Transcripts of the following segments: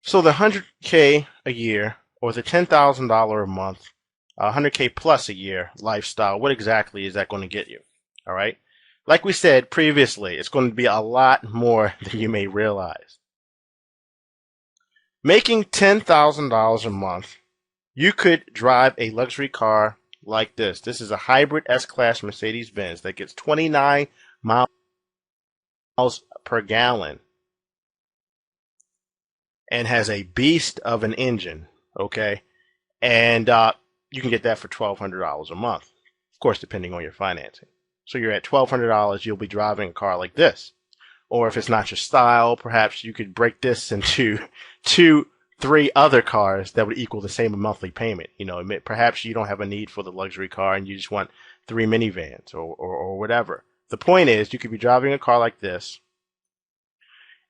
So the 100K a year or the $10,000 a month, 100K plus a year lifestyle, what exactly is that going to get you? All right. Like we said previously, it's going to be a lot more than you may realize. Making $10,000 a month, you could drive a luxury car like this. This is a hybrid S-Class Mercedes-Benz that gets 29 miles per gallon and has a beast of an engine. Okay. And you can get that for $1,200 a month, of course, depending on your financing. So you're at $1,200, you'll be driving a car like this. Or if it's not your style, perhaps you could break this into two, three other cars that would equal the same monthly payment. You know, perhaps you don't have a need for the luxury car and you just want three minivans or whatever. The point is, you could be driving a car like this,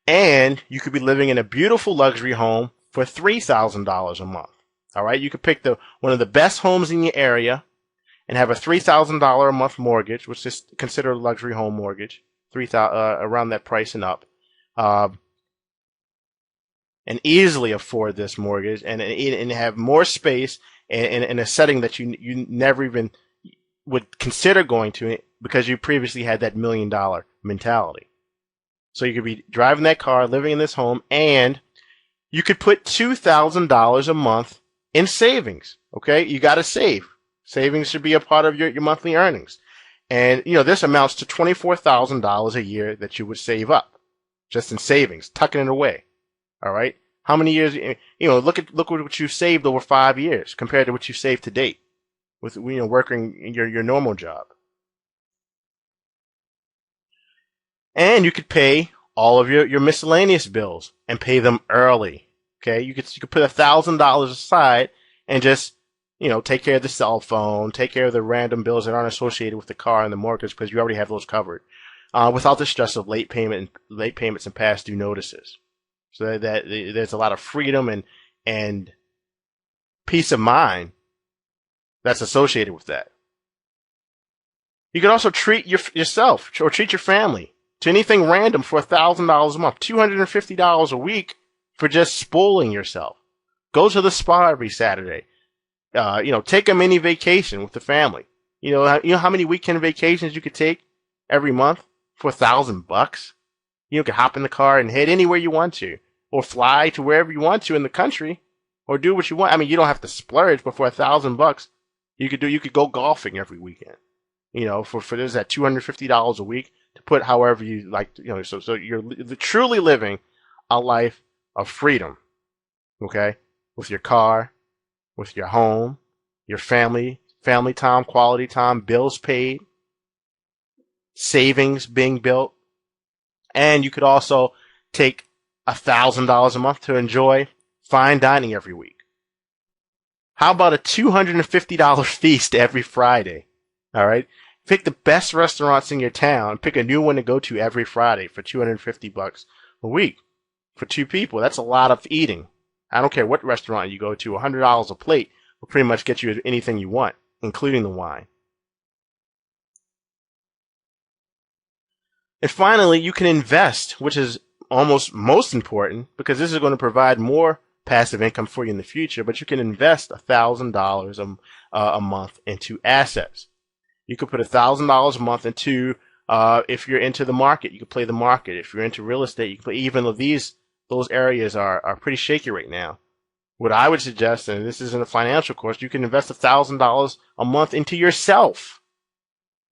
and you could be living in a beautiful luxury home for $3,000 a month. All right, you could pick one of the best homes in your area and have a $3,000 a month mortgage, which is considered a luxury home mortgage, around that price and up, and easily afford this mortgage and have more space in a setting that you never even would consider going to because you previously had that $1 million mentality. So you could be driving that car, living in this home, and you could put $2,000 a month in savings. Okay, you got to save. Savings should be a part of your monthly earnings. And, you know, this amounts to $24,000 a year that you would save up just in savings, tucking it away. All right. How many years, you know, look at what you've saved over 5 years compared to what you've saved to date with, you know, working your normal job. And you could pay all of your miscellaneous bills and pay them early. Okay. You could put $1,000 aside and just, you know, take care of the cell phone, take care of the random bills that aren't associated with the car and the mortgage because you already have those covered, without the stress of late payments and past due notices. So that there's a lot of freedom and peace of mind that's associated with that. You could also treat yourself or treat your family to anything random for $1,000 a month, $250 a week for just spoiling yourself. Go to the spa every Saturday. You know, take a mini vacation with the family. You know how many weekend vacations you could take every month for $1,000? You could hop in the car and head anywhere you want to, or fly to wherever you want to in the country, or do what you want. I mean, you don't have to splurge, but for $1,000, you could go golfing every weekend. You know, for there's that $250 a week to put however you like. You know, so you're truly living a life of freedom. Okay, with your car, with your home, your family time, quality time, bills paid, savings being built, and you could also take $1,000 a month to enjoy fine dining every week. How about a $250 feast every Friday? All right. Pick the best restaurants in your town. Pick a new one to go to every Friday for $250 a week for two people. That's a lot of eating. I don't care what restaurant you go to. $100 a plate will pretty much get you anything you want, including the wine. And finally, you can invest, which is almost most important because this is going to provide more passive income for you in the future, but you can invest $1,000 a month into assets. You could put $1,000 a month into, if you're into the market, you could play the market. If you're into real estate, you can play, even though those areas are pretty shaky right now. What I would suggest, and this isn't a financial course, you can invest $1,000 a month into yourself.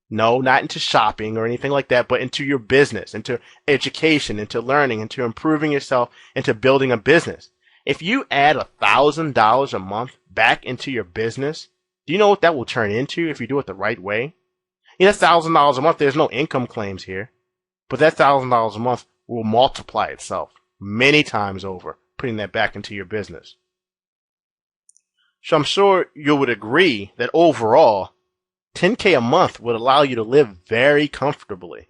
No, not into shopping or anything like that, but into your business, into education, into learning, into improving yourself, into building a business. If you add $1,000 a month back into your business, do you know what that will turn into if you do it the right way? You know, $1,000 a month, there's no income claims here, but that $1,000 a month will multiply itself many times over, putting that back into your business. So I'm sure you would agree that overall, $10K a month would allow you to live very comfortably.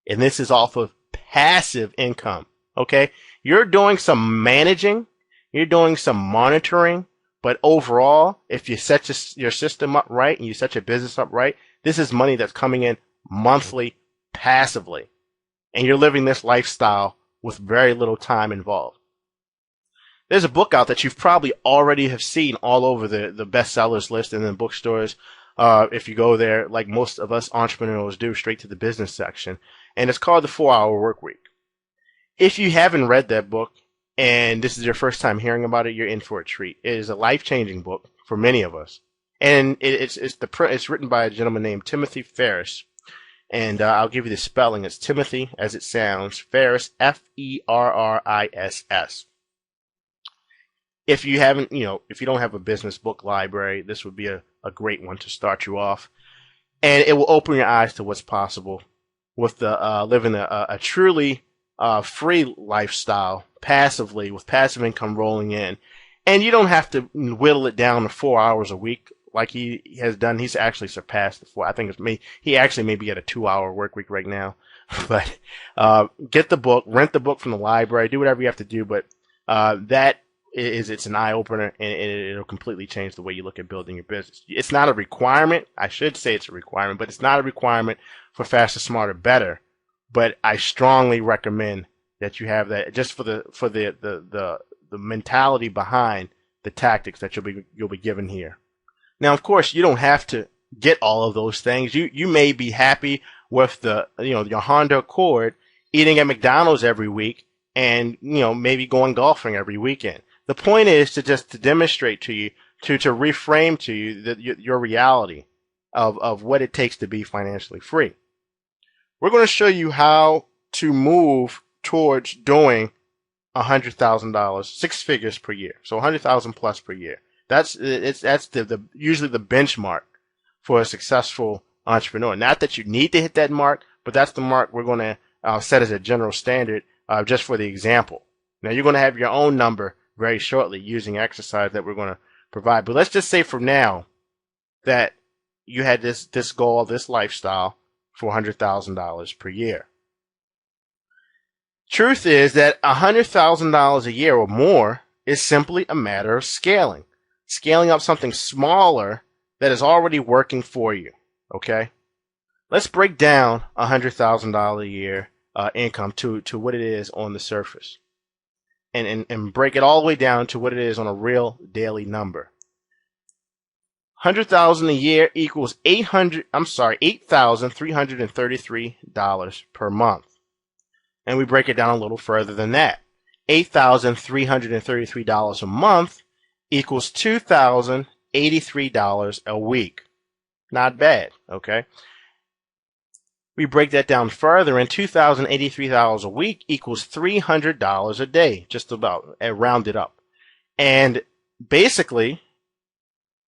And this is off of passive income. Okay? You're doing some managing, you're doing some monitoring, but overall, if you set your system up right and you set your business up right, this is money that's coming in monthly, passively. And you're living this lifestyle with very little time involved. There's a book out that you've probably already have seen all over the bestsellers list and in bookstores. If you go there, like most of us entrepreneurs do, straight to the business section. And it's called The 4-Hour Workweek. If you haven't read that book and this is your first time hearing about it, you're in for a treat. It is a life-changing book for many of us. And it's written by a gentleman named Timothy Ferriss. And I'll give you the spelling. It's Timothy, as it sounds, Ferriss, Ferriss. If you haven't, if you don't have a business book library, this would be a great one to start you off. And it will open your eyes to what's possible with living a truly free lifestyle passively, with passive income rolling in. And you don't have to whittle it down to 4 hours a week like he has done. He's actually surpassed the 4. I think he actually may be at a 2-hour work week right now. But get the book, rent the book from the library, do whatever you have to do. But it's an eye opener, and it'll completely change the way you look at building your business. It's not a requirement. I should say it's a requirement, but it's not a requirement for Faster, Smarter, Better. But I strongly recommend that you have that just for the mentality behind the tactics that you'll be given here. Now, of course, you don't have to get all of those things. You may be happy with your Honda Accord, eating at McDonald's every week, and maybe going golfing every weekend. The point is to demonstrate to you, to reframe to you your reality of what it takes to be financially free. We're going to show you how to move towards doing $100,000, 6 figures per year, so 100,000 plus per year. That's usually the benchmark for a successful entrepreneur. Not that you need to hit that mark, but that's the mark we're going to set as a general standard just for the example. Now you're going to have your own number very shortly using exercise that we're going to provide. But let's just say for now that you had this goal, this lifestyle for $100,000 per year. Truth is that $100,000 a year or more is simply a matter of scaling up something smaller that is already working for you. Okay, let's break down $100,000 a year income to what it is on the surface, and break it all the way down to what it is on a real daily number. $100,000 a year equals $8,333 per month. And we break it down a little further than that. $8,333 a month equals $2,083 a week. Not bad, okay? We break that down further, and $2,083 a week equals $300 a day, just about, rounded up. And basically,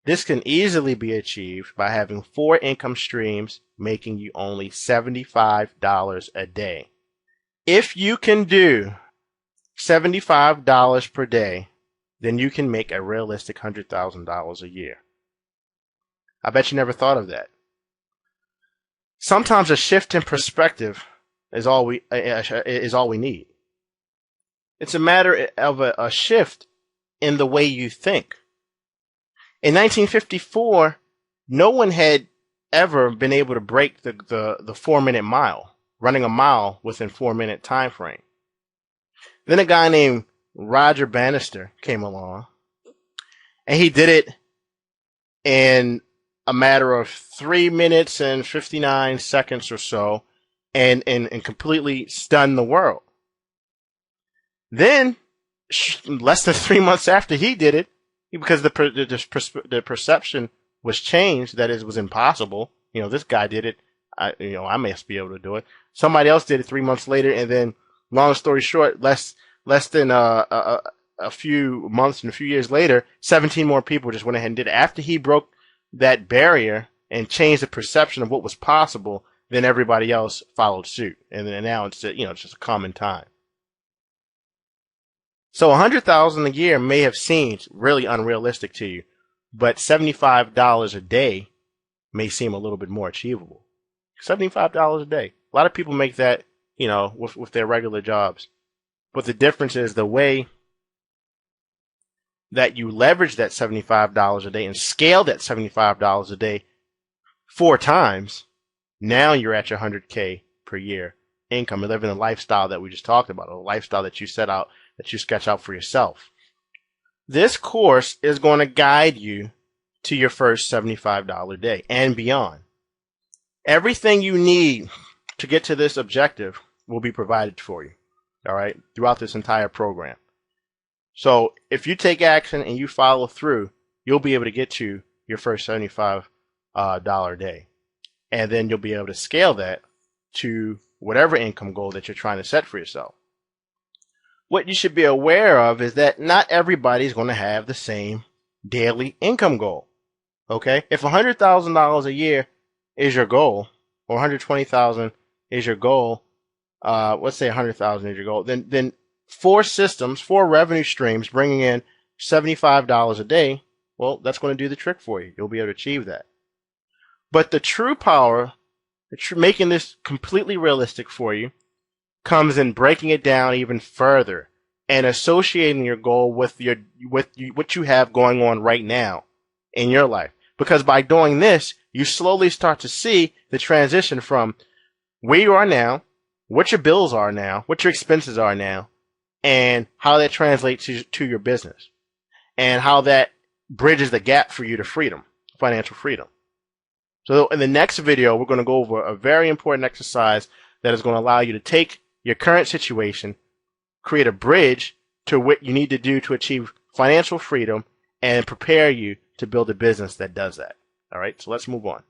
this can easily be achieved by having 4 income streams, making you only $75 a day. If you can do $75 per day, then you can make a realistic $100,000 a year. I bet you never thought of that. Sometimes a shift in perspective is all we need. It's a matter of a shift in the way you think. In 1954, no one had ever been able to break the 4-minute mile, running a mile within 4-minute time frame. Then a guy named Roger Bannister came along, and he did it in a matter of 3 minutes and 59 seconds or so, and completely stunned the world. Then, less than 3 months after he did it, because the perception was changed that it was impossible. This guy did it. I must be able to do it. Somebody else did it 3 months later, and then, long story short, less than a few months and a few years later, 17 more people just went ahead and did it. After he broke that barrier and changed the perception of what was possible, then everybody else followed suit, and then now it's just a common time. So $100,000 a year may have seemed really unrealistic to you, but $75 a day may seem a little bit more achievable. $75 a day. A lot of people make that, with their regular jobs. But the difference is the way that you leverage that $75 a day and scale that $75 a day 4 times. Now you're at your $100K per year income and living a lifestyle that we just talked about, a lifestyle that you set out, that you sketch out for yourself. This course is going to guide you to your first $75 day and beyond. Everything you need to get to this objective will be provided for you, all right, throughout this entire program. So if you take action and you follow through, you'll be able to get to your first $75 day. And then you'll be able to scale that to whatever income goal that you're trying to set for yourself. What you should be aware of is that not everybody's going to have the same daily income goal. Okay? If $100,000 a year is your goal, or $120,000 is your goal, let's say $100,000 is your goal, then four revenue streams bringing in $75 a day, well, that's going to do the trick for you. You'll be able to achieve that. But the true power, making this completely realistic for you, comes in breaking it down even further and associating your goal with what you have going on right now in your life. Because by doing this, you slowly start to see the transition from where you are now, what your bills are now, what your expenses are now, and how that translates to your business, and how that bridges the gap for you to freedom, financial freedom. So in the next video, we're going to go over a very important exercise that is going to allow you to take your current situation, create a bridge to what you need to do to achieve financial freedom, and prepare you to build a business that does that. All right, so let's move on.